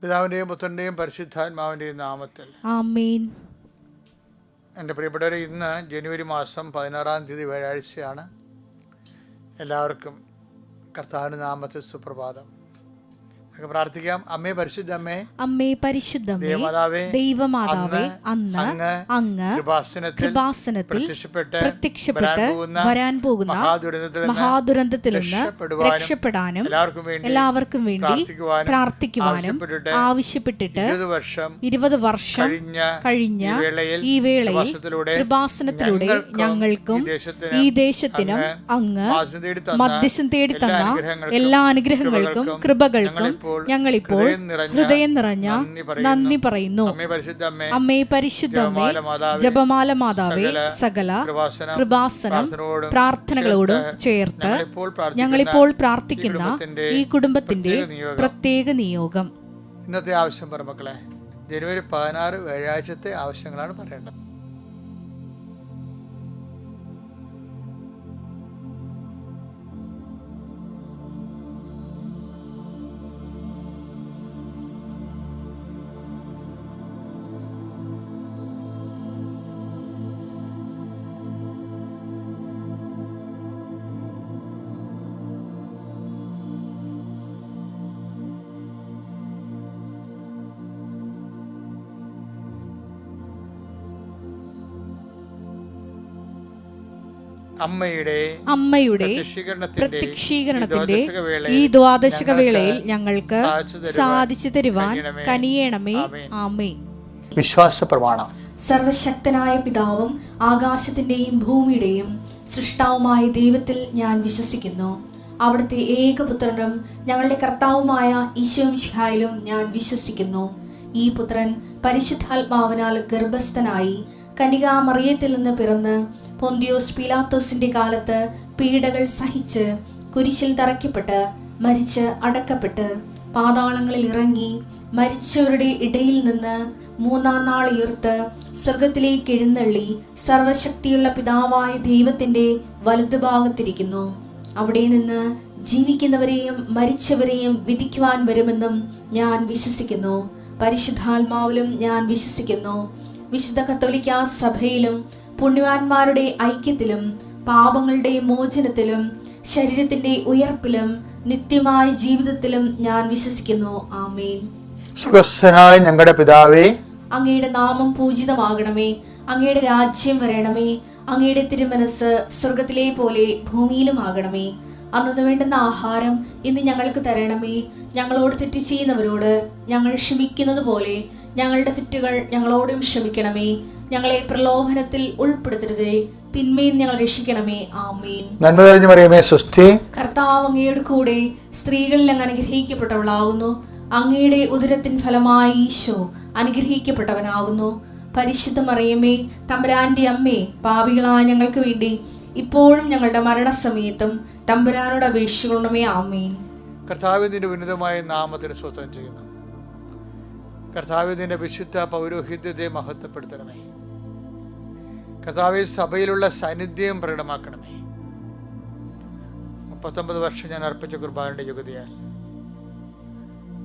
പിതാവിൻ്റെയും പുത്രൻ്റെയും പരിശുദ്ധാത്മാവിൻ്റെയും നാമത്തിൽ ആമേൻ. എൻ്റെ പ്രിയപ്പെട്ടവരെ, ഇന്ന് ജനുവരി മാസം 16 തീയതി വ്യാഴാഴ്ചയാണ്. എല്ലാവർക്കും കർത്താവിൻ്റെ നാമത്തിൽ സുപ്രഭാതം. നമുക്ക് പ്രാർത്ഥിക്കാം. അമ്മേ പരിശുദ്ധമ്മേ, അമ്മേ പരിശുദ്ധമേ, ദൈവമാതാവേ, അന്ന് അങ്ങ് കൃപാസനത്തിൽ പ്രത്യക്ഷപ്പെട്ട് വരാൻ പോകുന്ന മഹാദുരന്തത്തിൽ നിന്ന് രക്ഷപ്പെടാനും എല്ലാവർക്കും വേണ്ടി പ്രാർത്ഥിക്കുവാനും ആവശ്യപ്പെട്ടിട്ട് 20 വർഷം കഴിഞ്ഞ ഈ വേളയിൽ കൃപാസനത്തിലൂടെ ഞങ്ങൾക്കും ഈ ദേശത്തിനും അങ്ങ് മധ്യസ്ഥം തേടി തന്ന എല്ലാ അനുഗ്രഹങ്ങൾക്കും കൃപകൾക്കും ഞങ്ങളിപ്പോൾ ഹൃദയം നിറഞ്ഞ നന്ദി പറയുന്നു. അമ്മേ പരിശുദ്ധമേ, ജപമാല മാതാവേ, സകല കൃപാസനം പ്രാർത്ഥനകളോടും ചേർത്ത് ഞങ്ങളിപ്പോൾ പ്രാർത്ഥിക്കുന്ന ഈ കുടുംബത്തിന്റെ പ്രത്യേക നിയോഗം. ഇന്നത്തെ ആവശ്യം പറ മക്കളെ. ജനുവരി 16 വ്യാഴാഴ്ചത്തെ ആവശ്യങ്ങളാണ് പറയേണ്ടത്. അമ്മയുടെ പ്രത്യക്ഷീകരണത്തിന്റെ ഈ ദ്വാദശക വേളയിൽ ഞങ്ങൾക്ക് സാധിച്ചു തരുവാൻ കനിയേണമേ. ആമേൻ. വിശ്വാസ പ്രമാണം. സർവശക്തനായ പിതാവും ആകാശത്തിന്റെയും ഭൂമിയുടെയും സൃഷ്ടാവുമായ ദൈവത്തിൽ ഞാൻ വിശ്വസിക്കുന്നു. അവിടുത്തെ ഏകപുത്രനും ഞങ്ങളുടെ കർത്താവുമായ ഈശോമിശിഹായിലും ഞാൻ വിശ്വസിക്കുന്നു. ഈ പുത്രൻ പരിശുദ്ധാത്മാവിനാൽ ഗർഭസ്ഥനായി കന്യകാമറിയത്തിൽ നിന്ന് പിറന്ന് പൊന്തിയോസ് പീലാത്തോസിന്റെ കാലത്ത് പീഡകൾ സഹിച്ച് കുരിശിൽ തറയ്ക്കപ്പെട്ട് മരിച്ച് അടക്കപ്പെട്ട് പാതാളങ്ങളിൽ ഇറങ്ങി മരിച്ചവരുടെ ഇടയിൽ നിന്ന് 3-ാം നാൾ ഉയർത്ത് സ്വർഗത്തിലേക്ക് എഴുന്നള്ളി സർവശക്തിയുള്ള പിതാവായ ദൈവത്തിന്റെ വലതുഭാഗത്തിരിക്കുന്നു. അവിടെ നിന്ന് ജീവിക്കുന്നവരെയും മരിച്ചവരെയും വിധിക്കുവാൻ വരുമെന്നും ഞാൻ വിശ്വസിക്കുന്നു. പരിശുദ്ധാത്മാവിലും ഞാൻ വിശ്വസിക്കുന്നു. വിശുദ്ധ കത്തോലിക്കാ സഭയിലും പുണ്യവാന്മാരുടെ ഐക്യത്തിലും പാപങ്ങളുടെ മോചനത്തിലും ശരീരത്തിന്റെ ഉയർപ്പിലും നിത്യമായ ജീവിതത്തിലും ഞാൻ വിശ്വസിക്കുന്നു. ആമേൻ. സ്വർഗ്ഗസ്ഥനായ ഞങ്ങളുടെ പിതാവേ, അങ്ങയുടെ നാമം പൂജിതമാകണമേ. അങ്ങയുടെ രാജ്യം വരണമേ. അങ്ങയുടെ തിരുമനസ് സ്വർഗത്തിലെ പോലെ ഭൂമിയിലും ആകണമേ. അന്നു വേണ്ടുന്ന ആഹാരം ഇന്ന് ഞങ്ങൾക്ക് തരണമേ. ഞങ്ങളോട് തെറ്റ് ചെയ്യുന്നവരോട് ഞങ്ങൾ ക്ഷമിക്കുന്നത് പോലെ ഞങ്ങളുടെ തെറ്റുകൾ ഞങ്ങളോടും ക്ഷമിക്കണമേ. ഞങ്ങളെ പ്രലോഭനത്തിൽ ഉൾപ്പെടുത്തരുതേ, തിന്മയിൽ ഞങ്ങൾ രക്ഷിക്കണമേ. ആമേൻ. നന്മ നിറഞ്ഞ മറിയമേ, സ്വസ്തി. കർത്താവ് അങ്ങയുടെ കൂടെ സ്ത്രീകളിൽ അങ്ങ് അനുഗ്രഹിക്കപ്പെട്ടവളാകുന്നു. അങ്ങയുടെ ഉദരത്തിൻ ഫലമായി ഈശോ അനുഗ്രഹിക്കപ്പെട്ടവനാകുന്നു. പരിശുദ്ധ മറിയമേ, തമ്പുരാന്റെ അമ്മേ, പാപികളായ ഞങ്ങൾക്ക് വേണ്ടി ഇപ്പോഴും ഞങ്ങളുടെ മരണസമയത്തും തമ്പുരാനോട് അപേക്ഷിക്കണമേ. ആമേൻ. കർത്താവിന്റെ ഉന്നതമായ നാമത്തിന് സ്തോത്രം ചെയ്യുന്നു. കർത്താവിന്റെ വിശുദ്ധ പൗരോഹിത്യത്തെ മഹത്വപ്പെടുത്തണമേ. കർത്താവെ, സഭയിലുള്ള സാന്നിധ്യം പ്രകടമാക്കണമേ. 39 വർഷം ഞാൻ അർപ്പിച്ച കുർബാനയുടെ യോഗ്യതയാൽ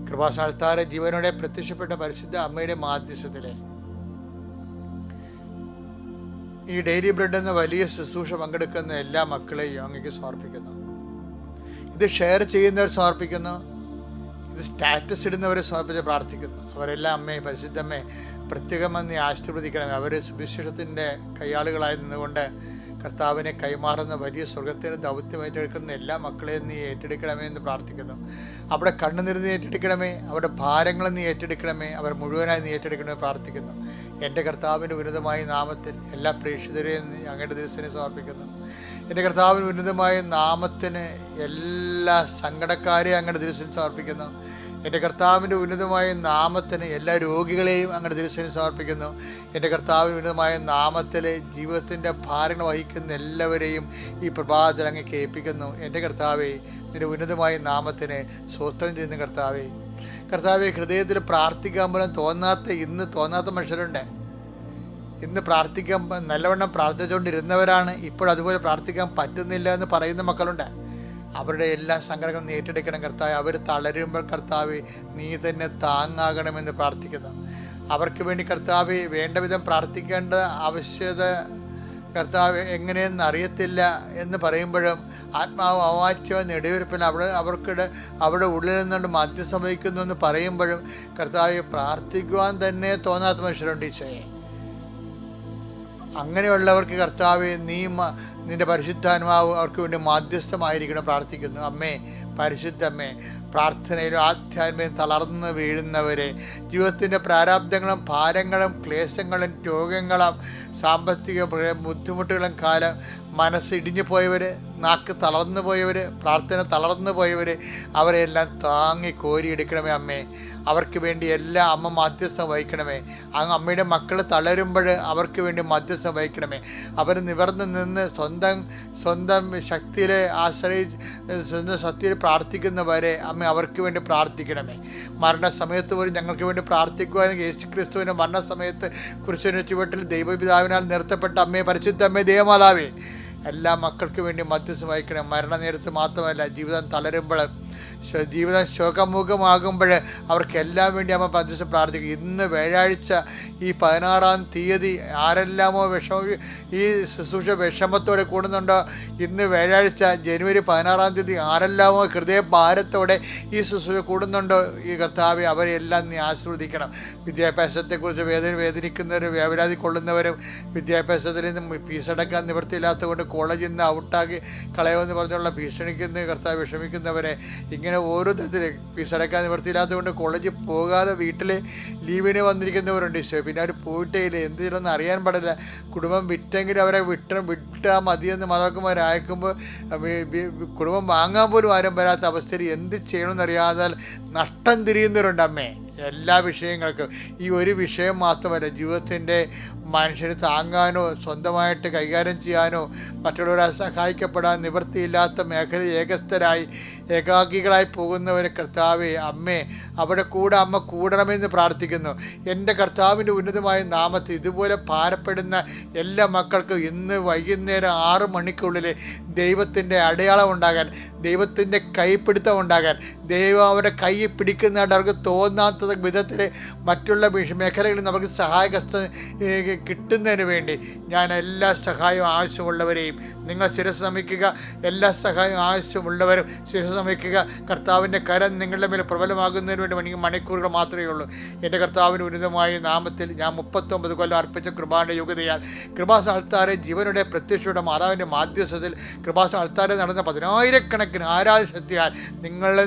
കൃപാസ്ഥാനത്താരെ ജീവനോടെ പ്രത്യക്ഷപ്പെട്ട പരിശുദ്ധ അമ്മയുടെ മാധ്യസ്ഥത്തിലെ ഈ ഡെയിലി ബ്രെഡ് എന്ന വലിയ ശുശ്രൂഷ പങ്കെടുക്കുന്ന എല്ലാ മക്കളെയും അങ്ങേക്ക് സമർപ്പിക്കുന്നു. ഇത് ഷെയർ ചെയ്യുന്നവർ സമർപ്പിക്കുന്നു. ഇത് സ്റ്റാറ്റസ് ഇടുന്നവരെ സമർപ്പിച്ച് പ്രാർത്ഥിക്കുന്നു. അവരെല്ലാം അമ്മയെ, പരിശുദ്ധമ്മേ, പ്രത്യേകം നീ ആശീർവദിക്കണമേ. അവർ സുവിശേഷത്തിൻ്റെ കയ്യാളുകളായി നിന്നുകൊണ്ട് കർത്താവിനെ കൈമാറുന്ന വലിയ സ്വർഗത്തിന് ദൗത്യം ഏറ്റെടുക്കുന്ന എല്ലാ മക്കളെയും നീ ഏറ്റെടുക്കണമേ എന്ന് പ്രാർത്ഥിക്കുന്നു. അവിടെ കണ്ണുനീർ നീ ഏറ്റെടുക്കണമേ. അവരുടെ ഭാരങ്ങൾ നീ ഏറ്റെടുക്കണമേ. അവർ മുഴുവനായി നീ ഏറ്റെടുക്കണമെന്ന് പ്രാർത്ഥിക്കുന്നു. എൻ്റെ കർത്താവിൻ്റെ ഉന്നതമായ നാമത്തിൽ എല്ലാ പ്രേക്ഷിതരെയും അങ്ങയുടെ ദിവസത്തിനെ സമർപ്പിക്കുന്നു. എൻ്റെ കർത്താവിന് ഉന്നതമായ നാമത്തിന് എല്ലാ സങ്കടക്കാരെയും അങ്ങയുടെ ദിവസത്തിൽ സമർപ്പിക്കുന്നു. എൻ്റെ കർത്താവിൻ്റെ ഉന്നതമായ നാമത്തിന് എല്ലാ രോഗികളെയും അങ്ങയുടെ ദിവസത്തിൽ സമർപ്പിക്കുന്നു. എൻ്റെ കർത്താവിൻ്റെ ഉന്നതമായ നാമത്തിലെ ജീവിതത്തിൻ്റെ ഭാരങ്ങൾ വഹിക്കുന്ന എല്ലാവരെയും ഈ പ്രഭാതത്തിൽ അങ്ങ് കേൾപ്പിക്കുന്നു. എൻ്റെ കർത്താവെ, നിൻ്റെ ഉന്നതമായ നാമത്തിന് സ്തോത്രം ചെയ്യുന്ന കർത്താവെ. കർത്താവെ, ഹൃദയത്തിൽ പ്രാർത്ഥിക്കാൻ പോലും തോന്നാത്ത മനുഷ്യരുണ്ട്. ഇന്ന് പ്രാർത്ഥിക്കാൻ നല്ലവണ്ണം പ്രാർത്ഥിച്ചുകൊണ്ടിരുന്നവരാണ് ഇപ്പോൾ അതുപോലെ പ്രാർത്ഥിക്കാൻ പറ്റുന്നില്ല എന്ന് പറയുന്ന മക്കളുണ്ട്. അവരുടെ എല്ലാ സങ്കടങ്ങളും നീ ഏറ്റെടുക്കണം കർത്താവേ. അവർ തളരുമ്പോൾ കർത്താവേ നീ തന്നെ താങ്ങാകണമെന്ന് പ്രാർത്ഥിക്കുന്നു. അവർക്ക് വേണ്ടി കർത്താവേ വേണ്ട വിധം പ്രാർത്ഥിക്കേണ്ട ആവശ്യത കർത്താവ് എങ്ങനെയെന്ന് അറിയത്തില്ല എന്ന് പറയുമ്പോഴും ആത്മാവ് അവാച്യവും നെടുവീർപ്പിൽ അവിടെ ഉള്ളിൽ നിന്നുകൊണ്ട് മദ്യം വഹിക്കുന്നു എന്ന് പറയുമ്പോഴും കർത്താവ് പ്രാർത്ഥിക്കുവാൻ തന്നെ തോന്നാത്ത മനുഷ്യരുണ്ട് ഈശോയെ. അങ്ങനെയുള്ളവർക്ക് കർത്താവ് നിന്റെ പരിശുദ്ധാത്മാവ് അവർക്ക് വേണ്ടി മാധ്യസ്ഥമായിരിക്കണം പ്രാർത്ഥിക്കുന്നു. അമ്മേ, പരിശുദ്ധമ്മേ, പ്രാർത്ഥനയിലും ആധ്യാത്മികം തളർന്ന് വീഴുന്നവരെ, ജീവിതത്തിൻ്റെ പ്രാരാബ്ദങ്ങളും ഭാരങ്ങളും ക്ലേശങ്ങളും രോഗങ്ങളും സാമ്പത്തിക ബുദ്ധിമുട്ടുകളും കാലം മനസ്സിടിഞ്ഞു പോയവർ, നാക്ക് തളർന്നു പോയവർ, പ്രാർത്ഥന തളർന്നു പോയവർ, അവരെല്ലാം താങ്ങി കോരിയെടുക്കണമേ അമ്മേ. അവർക്ക് വേണ്ടി എല്ലാ അമ്മ മധ്യസ്ഥം വഹിക്കണമേ. അമ്മയുടെ മക്കൾ തളരുമ്പോൾ അവർക്ക് വേണ്ടി മധ്യസ്ഥം വഹിക്കണമേ. അവർ നിവർന്ന് നിന്ന് സ്വന്തം ശക്തിയിൽ സ്വന്തം ശക്തിയിൽ പ്രാർത്ഥിക്കുന്നവരെ അമ്മ അവർക്ക് വേണ്ടി പ്രാർത്ഥിക്കണമേ. മരണസമയത്ത് പോലും ഞങ്ങൾക്ക് വേണ്ടി പ്രാർത്ഥിക്കുവാൻ യേശുക്രിസ്തുവിൻ്റെ മരണസമയത്ത് കുരിശിന്റെ ചുവട്ടിൽ ദൈവപിതാവിനാൽ നിർത്തപ്പെട്ട അമ്മയെ, പരിശുദ്ധ അമ്മയെ, ദേവമാതാവേ, എല്ലാ മക്കൾക്ക് വേണ്ടി മധ്യസ്ഥം വഹിക്കണം. മരണനേരത്ത് മാത്രമല്ല, ജീവിതം തളരുമ്പോൾ, ജീവിതം ശോകമുഖമാകുമ്പോൾ അവർക്കെല്ലാം വേണ്ടി അമ്മ മധ്യസ്ഥം പ്രാർത്ഥിക്കും. ഇന്ന് വ്യാഴാഴ്ച ഈ 16-ാം തീയതി ആരെല്ലാമോ ഈ ശുശ്രൂഷ വിഷമത്തോടെ കൂടുന്നുണ്ടോ, ഇന്ന് വ്യാഴാഴ്ച ജനുവരി 16-ാം തീയതി ആരെല്ലാമോ ഹൃദയഭാരത്തോടെ ഈ ശുശ്രൂഷ കൂടുന്നുണ്ടോ, ഈ കർത്താവെ അവരെല്ലാം നീ ആശീർവദിക്കണം. വിദ്യാഭ്യാസത്തെക്കുറിച്ച് വേദനിക്കുന്നവരും വേവലാതി കൊള്ളുന്നവരും, വിദ്യാഭ്യാസത്തിൽ നിന്ന് ഫീസടക്കാൻ നിവൃത്തിയില്ലാത്തത് കൊണ്ട് കോളേജിൽ നിന്ന് ഔട്ടാക്കി കളയുമെന്ന് പറഞ്ഞുള്ള ഭീഷണിക്കുന്ന കർത്താവ് വിഷമിക്കുന്നവരെ, ഇങ്ങനെ ഓരോ തരത്തിൽ ഫീസടക്കാൻ നിവൃത്തിയില്ലാത്തത് കൊണ്ട് കോളേജിൽ പോകാതെ വീട്ടിൽ ലീവിന് വന്നിരിക്കുന്നവരുണ്ട്. പിന്നെ അവർ പോയിട്ടേ ഇല്ല, എന്ത് ചെയ്യണമെന്ന് അറിയാൻ പാടില്ല. കുടുംബം വിറ്റെങ്കിലും അവരെ വിട്ടാൽ മതിയെന്ന് മാതാക്കന്മാർ അയക്കുമ്പോൾ കുടുംബം വാങ്ങാൻ പോലും ആരും വരാത്ത അവസ്ഥയിൽ എന്ത് ചെയ്യണമെന്നറിയാതെ നഷ്ടം തിരിയുന്നവരുണ്ട് അമ്മേ. എല്ലാ വിഷയങ്ങൾക്കും ഈ ഒരു വിഷയം മാത്രമല്ല, ജീവിതത്തിൻ്റെ മനുഷ്യന് താങ്ങാനോ സ്വന്തമായിട്ട് കൈകാര്യം ചെയ്യാനോ മറ്റുള്ളവരെ സഹായിക്കപ്പെടാൻ നിവൃത്തിയില്ലാത്ത മേഖല ഏകാഗികളായി പോകുന്നവരെ കർത്താവെ അമ്മേ, അവിടെ കൂടെ അമ്മ കൂടണമെന്ന് പ്രാർത്ഥിക്കുന്നു. എൻ്റെ കർത്താവിൻ്റെ ഉന്നതമായ നാമത്തിൽ ഇതുപോലെ ഭാരപ്പെടുന്ന എല്ലാ മക്കൾക്കും ഇന്ന് വൈകുന്നേരം 6 മണിക്കുള്ളിൽ ദൈവത്തിൻ്റെ അടയാളം ഉണ്ടാകാൻ, ദൈവത്തിൻ്റെ കൈപ്പിടുത്തം ഉണ്ടാകാൻ, ദൈവം അവരുടെ കൈ പിടിക്കുന്നതായിട്ട് അവർക്ക് തോന്നാത്ത വിധത്തിൽ മറ്റുള്ള മേഖലകളിൽ നമുക്ക് സഹായഹസ്തം കിട്ടുന്നതിന് വേണ്ടി ഞാൻ എല്ലാ സഹായവും ആവശ്യമുള്ളവരെയും നിങ്ങൾ ശിരസ് നമിക്കുക. എല്ലാ സഹായവും ആവശ്യമുള്ളവരും ശിരസ് നമിക്കുക. കർത്താവിൻ്റെ കരം നിങ്ങളുടെ മേൽ പ്രബലമാകുന്നതിന് വേണ്ടി മണിക്കൂറുകൾ മാത്രമേ ഉള്ളൂ. എൻ്റെ കർത്താവിൻ്റെ ഉന്നതമായ നാമത്തിൽ ഞാൻ 39 കൊല്ലം അർപ്പിച്ച കൃപാന്റെ യോഗ്യതയാൽ കൃപാസ അൾത്താരെ ജീവനുടെ പ്രത്യക്ഷയുടെ മാതാവിൻ്റെ മാധ്യസ്ഥത്തിൽ കൃപാസ അൾത്താരെ നടന്ന 10,000-കണക്കിന് ആരാധശക്തിയാൽ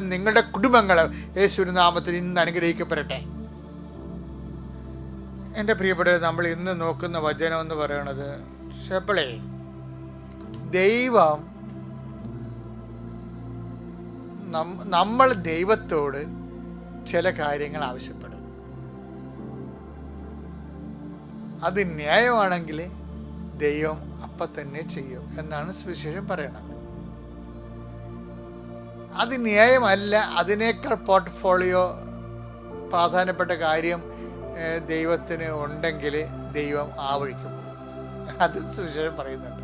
നിങ്ങളുടെ കുടുംബങ്ങളും യേശുവിൻ്റെ നാമത്തിൽ ഇന്ന് അനുഗ്രഹിക്കപ്പെടട്ടെ. എൻ്റെ പ്രിയപ്പെട്ടവരെ, നമ്മൾ ഇന്ന് നോക്കുന്ന വചനം എന്ന് പറയുന്നത്, ഷെപ്പളെ ദൈവം നമ്മൾ ദൈവത്തോട് ചില കാര്യങ്ങൾ ആവശ്യപ്പെടും. അത് ന്യായമാണെങ്കിൽ ദൈവം അപ്പം തന്നെ ചെയ്യും എന്നാണ് സുവിശേഷം പറയണത്. അത് ന്യായമല്ല, അതിനേക്കാൾ പോർട്ട്ഫോളിയോ പ്രാധാന്യപ്പെട്ട കാര്യം ദൈവത്തിന് ഉണ്ടെങ്കിൽ ദൈവം ആ വഴിക്ക് പോകും. അതും സുവിശേഷം പറയുന്നുണ്ട്.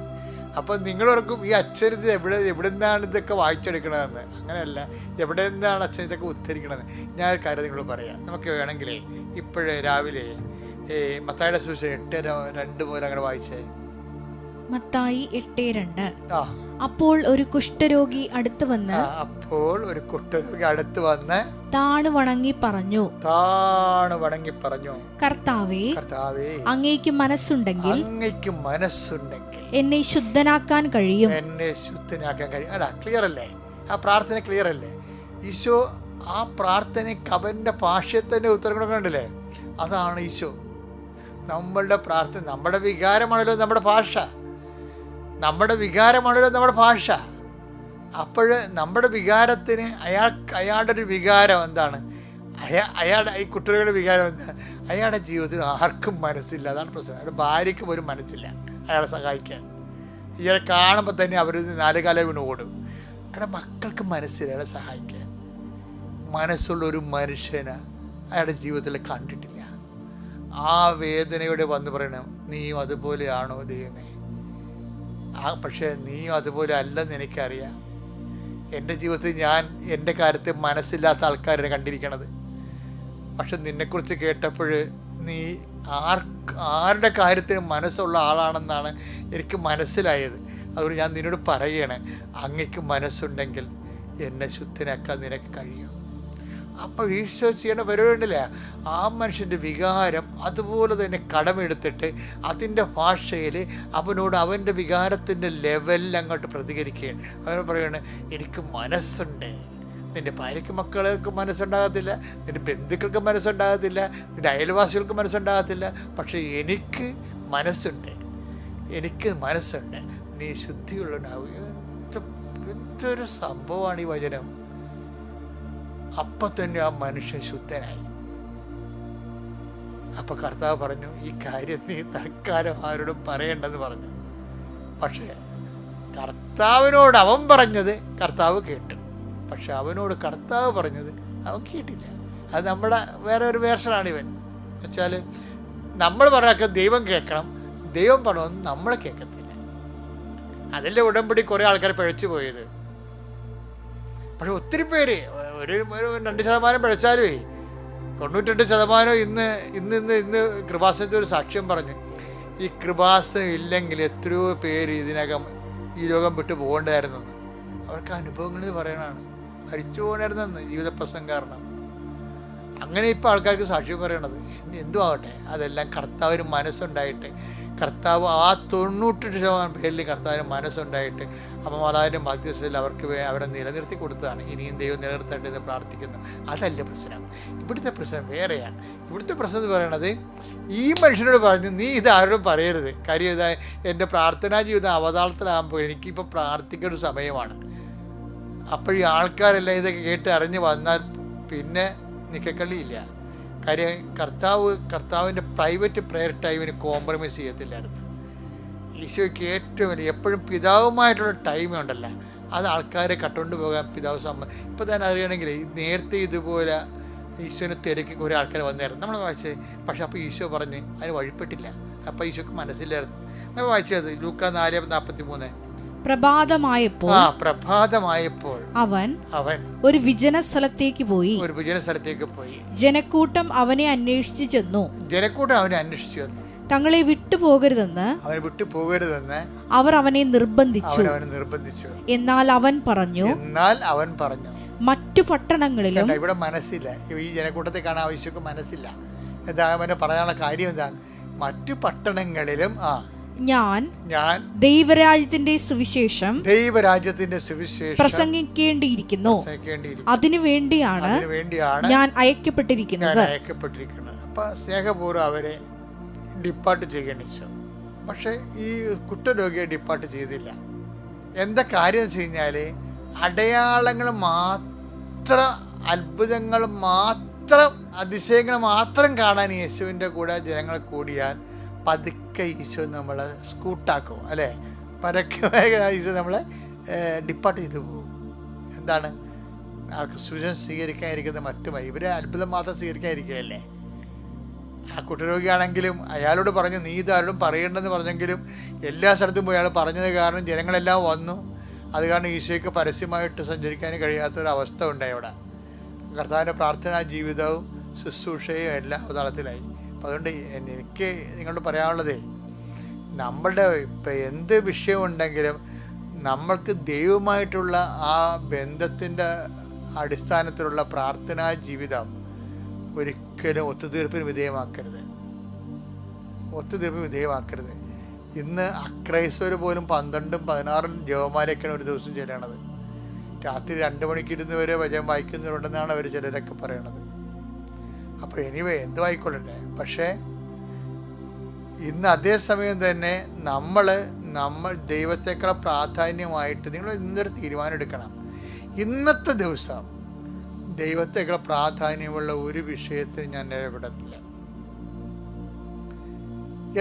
അപ്പം നിങ്ങളോർക്കും ഈ അച്ഛൻ ഇത് എവിടെ നിന്നാണ് ഇതൊക്കെ വായിച്ചെടുക്കണതെന്ന്. അങ്ങനെയല്ല, എവിടെ നിന്നാണ് അച്ഛൻ ഇതൊക്കെ ഉദ്ധരിക്കണതെന്ന് ഞാൻ ഒരു കാര്യം നിങ്ങൾ പറയാം. നമുക്ക് വേണമെങ്കിലേ ഇപ്പോഴേ രാവിലെ മത്തായിയുടെ സുവിശേഷം 8:2 മുതൽ അങ്ങനെ വായിച്ചേ. മത്തായി 8:2. അപ്പോൾ ഒരു കുഷ്ഠരോഗി അടുത്ത് വന്ന് താണു വണങ്ങി പറഞ്ഞു, കർത്താവേ, അങ്ങേക്ക് മനസ്സുണ്ടെങ്കിൽ എന്നെ ശുദ്ധനാക്കാൻ കഴിയും. ക്ലിയർ അല്ലേ? ആ പ്രാർത്ഥന ക്ലിയർ അല്ലേ? ഈശോ ആ പ്രാർത്ഥനയ്ക്ക് അവൻ്റെ ഭാഷയെ തന്നെ ഉത്തരം കൊടുക്കണ്ടല്ലേ? അതാണ് ഈശോ. നമ്മളുടെ പ്രാർത്ഥന, നമ്മുടെ വികാരമാണല്ലോ നമ്മുടെ ഭാഷ. അപ്പോൾ നമ്മുടെ വികാരത്തിന് അയാളുടെ ഒരു വികാരം എന്താണ്? അയാളുടെ ഈ കുട്ടികളുടെ വികാരം എന്താണ്? അയാളുടെ ജീവിതത്തിൽ ആർക്കും മനസ്സില്ല. അതാണ് പ്രശ്നം. അയാളുടെ ഭാര്യയ്ക്ക് പോലും മനസ്സില്ല അയാളെ സഹായിക്കാൻ. ഇയാളെ കാണുമ്പോൾ തന്നെ അവർ 4 കാലം വീണ് ഓടും. അയാളുടെ മക്കൾക്ക് മനസ്സില്ല അയാളെ സഹായിക്കാൻ. മനസ്സുള്ള ഒരു മനുഷ്യന് അയാളുടെ ജീവിതത്തിൽ കണ്ടിട്ടില്ല. ആ വേദനയോടെ വന്ന് പറയണം, നീയും അതുപോലെയാണോ ദൈവമേ? പക്ഷേ നീയും അതുപോലെ അല്ലെന്ന് എനിക്കറിയാം. എൻ്റെ ജീവിതത്തിൽ ഞാൻ എൻ്റെ കാര്യത്തിൽ മനസ്സില്ലാത്ത ആൾക്കാരെ കണ്ടിരിക്കണത്. പക്ഷെ നിന്നെക്കുറിച്ച് കേട്ടപ്പോൾ നീ ആരുടെ കാര്യത്തിന് മനസ്സുള്ള ആളാണെന്നാണ് എനിക്ക് മനസ്സിലായത്. അതുകൊണ്ട് ഞാൻ നിന്നോട് പറയുകയാണ്, അങ്ങക്ക് മനസ്സുണ്ടെങ്കിൽ എന്നെ ശുദ്ധനാക്കാൻ നിനക്ക് കഴിയും. അപ്പോൾ ഈശോ ചെയ്യേണ്ട പരിപാടിയില്ല, ആ മനുഷ്യൻ്റെ വികാരം അതുപോലെ തന്നെ കടമെടുത്തിട്ട് അതിൻ്റെ ഭാഷയിൽ അവനോട് അവൻ്റെ വികാരത്തിൻ്റെ ലെവലിൽ അങ്ങോട്ട് പ്രതികരിക്കുകയാണ്. അവൻ പറയുകയാണ്, എനിക്ക് മനസ്സുണ്ട്. നിൻ്റെ ഭാര്യയ്ക്ക് മക്കൾക്ക് മനസ്സുണ്ടാകത്തില്ല, നിൻ്റെ ബന്ധുക്കൾക്ക് മനസ്സുണ്ടാകത്തില്ല, നിൻ്റെ അയൽവാസികൾക്ക് മനസ്സുണ്ടാകത്തില്ല, പക്ഷേ എനിക്ക് മനസ്സുണ്ട്, എനിക്ക് മനസ്സുണ്ട്, നീ ശുദ്ധിയുള്ളവനാവുക. എന്തൊരു സംഭവമാണ് ഈ വചനം. അപ്പം തന്നെ ആ മനുഷ്യൻ ശുദ്ധനായി. അപ്പം കർത്താവ് പറഞ്ഞു, ഈ കാര്യം നീ തൽക്കാലം ആരോടും പറയണ്ടെന്ന് പറഞ്ഞു. പക്ഷേ കർത്താവിനോട് അവൻ പറഞ്ഞത് കർത്താവ് കേട്ടു, പക്ഷെ അവനോട് കർത്താവ് പറഞ്ഞത് അവൻ കേട്ടില്ല. അത് നമ്മുടെ വേറെ ഒരു വേർഷനാണ് ഇവൻ. വെച്ചാൽ നമ്മൾ പറഞ്ഞാൽ ദൈവം കേൾക്കണം, ദൈവം പറഞ്ഞൊന്നും നമ്മളെ കേൾക്കത്തില്ല. അതിൻ്റെ ഉടമ്പടി കുറേ ആൾക്കാർ പിഴച്ചു പോയത്. പക്ഷെ ഒത്തിരി പേര് ഒരു 2% പിഴച്ചാലുമേ 98% ഇന്ന് കൃപാസനത്തിൽ ഒരു സാക്ഷ്യം പറഞ്ഞു. ഈ കൃപാസനം ഇല്ലെങ്കിൽ എത്രയോ പേര് ഇതിനകം ഈ ലോകം വിട്ടു പോകേണ്ടായിരുന്നു. അവർക്ക് അനുഭവങ്ങൾ പറയണതാണ്, മരിച്ചു പോകണമായിരുന്നെന്ന് ജീവിത പ്രശ്നം കാരണം. അങ്ങനെ ഇപ്പോൾ ആൾക്കാർക്ക് സാക്ഷ്യം പറയണത് എന്തും ആവട്ടെ, അതെല്ലാം കർത്താവിന് മനസ്സുണ്ടായിട്ട്, കർത്താവ് ആ 98% പേരിൽ കർത്താവിന് മനസ്സുണ്ടായിട്ട് അമ്മമാതാവിൻ്റെ മധ്യസ്ഥയിൽ അവരെ നിലനിർത്തി കൊടുത്തതാണ്. ഇനിയും ദൈവം നിലനിർത്തട്ടെ എന്ന് പ്രാർത്ഥിക്കുന്നു. അതല്ല പ്രശ്നം. ഇവിടുത്തെ പ്രശ്നം വേറെയാണ്. ഇവിടുത്തെ പ്രശ്നം എന്ന് പറയണത്, ഈ മനുഷ്യനോട് പറഞ്ഞു, നീ ഇത് ആരോടും പറയരുത്. കാര്യം ഇതാ, എൻ്റെ പ്രാർത്ഥനാ ജീവിതം അവതാളത്തിലാകുമ്പോൾ എനിക്കിപ്പോൾ പ്രാർത്ഥിക്കേണ്ട ഒരു സമയമാണ്. അപ്പോൾ ഈ ആൾക്കാരെല്ലാം ഇതൊക്കെ കേട്ട് അറിഞ്ഞ് വന്നാൽ പിന്നെ നിക്കക്കള്ളിയില്ല. കാര്യം കർത്താവിൻ്റെ പ്രൈവറ്റ് പ്രെയർ ടൈമിന് കോംപ്രമൈസ് ചെയ്യത്തില്ലായിരുന്നു. ഈശോയ്ക്ക് ഏറ്റവും വലിയ എപ്പോഴും പിതാവുമായിട്ടുള്ള ടൈം ഉണ്ടല്ലോ, അത് ആൾക്കാരെ കട്ടുകൊണ്ട് പോകാൻ പിതാവ് ഇപ്പോൾ തന്നെ അറിയണമെങ്കിൽ നേരത്തെ ഇതുപോലെ ഈശോനെ തിരക്കി കുറേ ആൾക്കാർ വന്നായിരുന്നു നമ്മൾ വായിച്ചത്. പക്ഷെ അപ്പോൾ ഈശോ പറഞ്ഞ് അതിന് വഴിപ്പെട്ടില്ല. അപ്പോൾ ഈശോക്ക് മനസ്സിലായിരുന്നു. നമ്മൾ വായിച്ചത് ലൂക്കാ 4:43. പ്രഭാതമായപ്പോൾ അവൻ ഒരു വിജന സ്ഥലത്തേക്ക് പോയി. ജനക്കൂട്ടം അവനെ അന്വേഷിച്ചു ചെന്നു. തങ്ങളെ വിട്ടുപോകരുതെന്ന് അവർ അവനെ നിർബന്ധിച്ചു. എന്നാൽ അവൻ പറഞ്ഞു, മറ്റു പട്ടണങ്ങളിലും. ഇവിടെ മനസ്സില്ല, ഈ ജനക്കൂട്ടത്തെ കാണാൻ ആവശ്യമൊക്കെ മനസ്സില്ല. എന്താ അവനെ പറയാനുള്ള കാര്യം എന്താണ്? മറ്റു പട്ടണങ്ങളിലും ഞാൻ ദൈവരാജ്യത്തിന്റെ സുവിശേഷം പ്രസംഗിക്കേണ്ടിയിരിക്കുന്നു. അതിനു വേണ്ടിയാണ് ഞാൻ അയക്കപ്പെട്ടിരിക്കുന്നത്. അപ്പൊ സ്നേഹപൂർവ്വം അവരെ ഡിപ്പാർട്ട് ചെയ്യേണ്ടി. പക്ഷെ ഈ കുഷ്ഠരോഗിയെ ഡിപ്പാർട്ട് ചെയ്തില്ല. എന്താ കാര്യം വെച്ച് കഴിഞ്ഞാല്, അടയാളങ്ങൾ മാത്രം, അത്ഭുതങ്ങൾ മാത്രം, അതിശയങ്ങൾ മാത്രം കാണാൻ യേശുവിൻ്റെ കൂടെ ജനങ്ങൾ കൂടിയാൽ പതുക്കെ ഈശോ നമ്മളെ സ്കൂട്ടാക്കും, അല്ലേ? പരക്കെ ഈശോ നമ്മളെ ഡിപ്പാർട്ട് ചെയ്തു പോകും. എന്താണ് സുവിശേഷം സ്വീകരിക്കാതിരിക്കുന്നത്? മറ്റുമായി ഇവരെ അത്ഭുതം മാത്രം സ്വീകരിക്കാതിരിക്കുകയല്ലേ. ആ കുഷ്ഠരോഗിയാണെങ്കിലും അയാളോട് പറഞ്ഞു, നീ ഇതാരോടും പറയണ്ടെന്ന് പറഞ്ഞെങ്കിലും എല്ലാ സ്ഥലത്തും പോയി അയാൾ പറഞ്ഞത് കാരണം ജനങ്ങളെല്ലാം വന്നു. അത് കാരണം ഈശോയ്ക്ക് പരസ്യമായിട്ട് സഞ്ചരിക്കാൻ കഴിയാത്തൊരവസ്ഥ ഉണ്ടായി അവിടെ. കർത്താവിൻ്റെ പ്രാർത്ഥനാ ജീവിതവും ശുശ്രൂഷയും എല്ലാം അവതാളത്തിലായി. അപ്പം അതുകൊണ്ട് എനിക്ക് നിങ്ങളോട് പറയാനുള്ളത്, നമ്മളുടെ ഇപ്പം എന്ത് വിഷയമുണ്ടെങ്കിലും നമ്മൾക്ക് ദൈവമായിട്ടുള്ള ആ ബന്ധത്തിൻ്റെ അടിസ്ഥാനത്തിലുള്ള പ്രാർത്ഥനാ ജീവിതം ഒരിക്കലും ഒത്തുതീർപ്പിന് വിധേയമാക്കരുത്. ഇന്ന് അക്രൈസ്തവർ പോലും 12-16 ജപമാലയൊക്കെയാണ് ഒരു ദിവസം ചെല്ലണത്. രാത്രി 2 മണിക്ക് ഇരുന്നവരെ വചനം വായിക്കുന്നവരുണ്ടെന്നാണ് അവർ ചിലരൊക്കെ പറയണത്. അപ്പോൾ എനിവേ എന്തു ആയിക്കൊള്ളട്ടെ. പക്ഷേ ഇന്ന് അതേസമയം തന്നെ നമ്മൾ ദൈവത്തെക്കാൾ പ്രാധാന്യമായിട്ട് നിങ്ങൾ ഇന്നൊരു തീരുമാനം എടുക്കണം. ഇന്നത്തെ ദിവസം ദൈവത്തെക്കാൾ പ്രാധാന്യമുള്ള ഒരു വിഷയത്തിൽ ഞാൻ ഇടപെടത്തില്ല.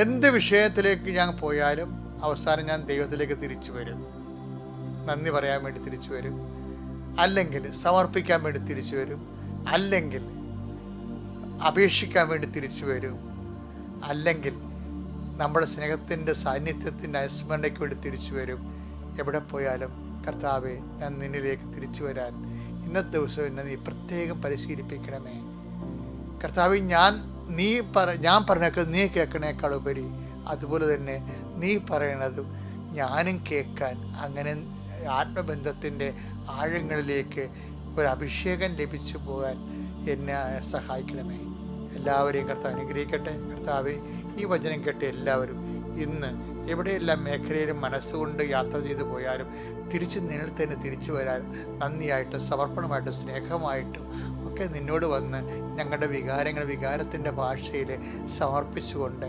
എന്ത് വിഷയത്തിലേക്ക് ഞാൻ പോയാലും അവസാനം ഞാൻ ദൈവത്തിലേക്ക് തിരിച്ചു വരും. നന്ദി പറയാൻ വേണ്ടി തിരിച്ചു വരും, അല്ലെങ്കിൽ സമർപ്പിക്കാൻ വേണ്ടി തിരിച്ചു വരും, അല്ലെങ്കിൽ അപേക്ഷിക്കാൻ വേണ്ടി തിരിച്ചു വരും, അല്ലെങ്കിൽ നമ്മുടെ സ്നേഹത്തിൻ്റെ സാന്നിധ്യത്തിൻ്റെ അനുസ്മരണയ്ക്ക് വേണ്ടി തിരിച്ചു വരും. എവിടെ പോയാലും കർത്താവെ, ഞാൻ നിന്നിലേക്ക് തിരിച്ചു വരാൻ ഇന്നത്തെ ദിവസം എന്നെ നീ പ്രത്യേകം പരിശീലിപ്പിക്കണമേ. കർത്താവെ, ഞാൻ പറഞ്ഞേക്ക നീ കേൾക്കണേക്കാൾ ഉപരി അതുപോലെ തന്നെ നീ പറയണതും ഞാനും കേൾക്കാൻ, അങ്ങനെ ആത്മബന്ധത്തിൻ്റെ ആഴങ്ങളിലേക്ക് ഒരു അഭിഷേകം ലഭിച്ചു പോകാൻ എന്നെ സഹായിക്കണമേ. എല്ലാവരെയും കർത്താവ് അനുഗ്രഹിക്കട്ടെ. കർത്താവെ, ഈ വചനം കേട്ട് എല്ലാവരും ഇന്ന് എവിടെയെല്ലാം മേഖലയിലും മനസ്സുകൊണ്ട് യാത്ര ചെയ്തു പോയാലും തിരിച്ച് നിന്നിൽ തന്നെ തിരിച്ചു വരാനും നന്ദിയായിട്ടും സമർപ്പണമായിട്ടും സ്നേഹമായിട്ടും ഒക്കെ നിന്നോട് വന്ന് ഞങ്ങളുടെ വികാരത്തിൻ്റെ ഭാഷയിൽ സമർപ്പിച്ചുകൊണ്ട്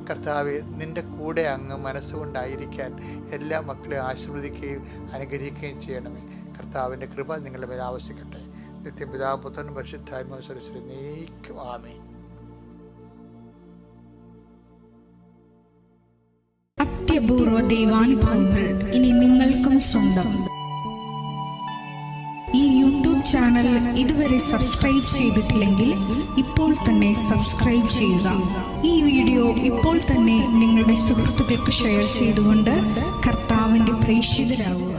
കർത്താവെ, നിൻ്റെ കൂടെ അങ്ങ് മനസ്സുകൊണ്ടായിരിക്കാൻ എല്ലാ മക്കളെയും ആശീർവദിക്കുകയും അനുഗ്രഹിക്കുകയും ചെയ്യണമേ. കർത്താവിൻ്റെ കൃപ നിങ്ങളുടെ മേൽ ആവശ്യിക്കട്ടെ. നിത്യം പിതാവും പുത്രനും പരിശുദ്ധാത്മാവും സർവ്വശക്തനും നീക്കും. ആമേൻ. അത്യപൂർവ ദൈവാനുഭവങ്ങൾ ഇനി നിങ്ങൾക്കും സ്വന്തം. ഈ യൂട്യൂബ് ചാനൽ ഇതുവരെ സബ്സ്ക്രൈബ് ചെയ്തിട്ടില്ലെങ്കിൽ ഇപ്പോൾ തന്നെ സബ്സ്ക്രൈബ് ചെയ്യുക. ഈ വീഡിയോ ഇപ്പോൾ തന്നെ നിങ്ങളുടെ സുഹൃത്തുക്കൾക്ക് ഷെയർ ചെയ്തുകൊണ്ട് കർത്താവിന്റെ പ്രേക്ഷിതരാകുക.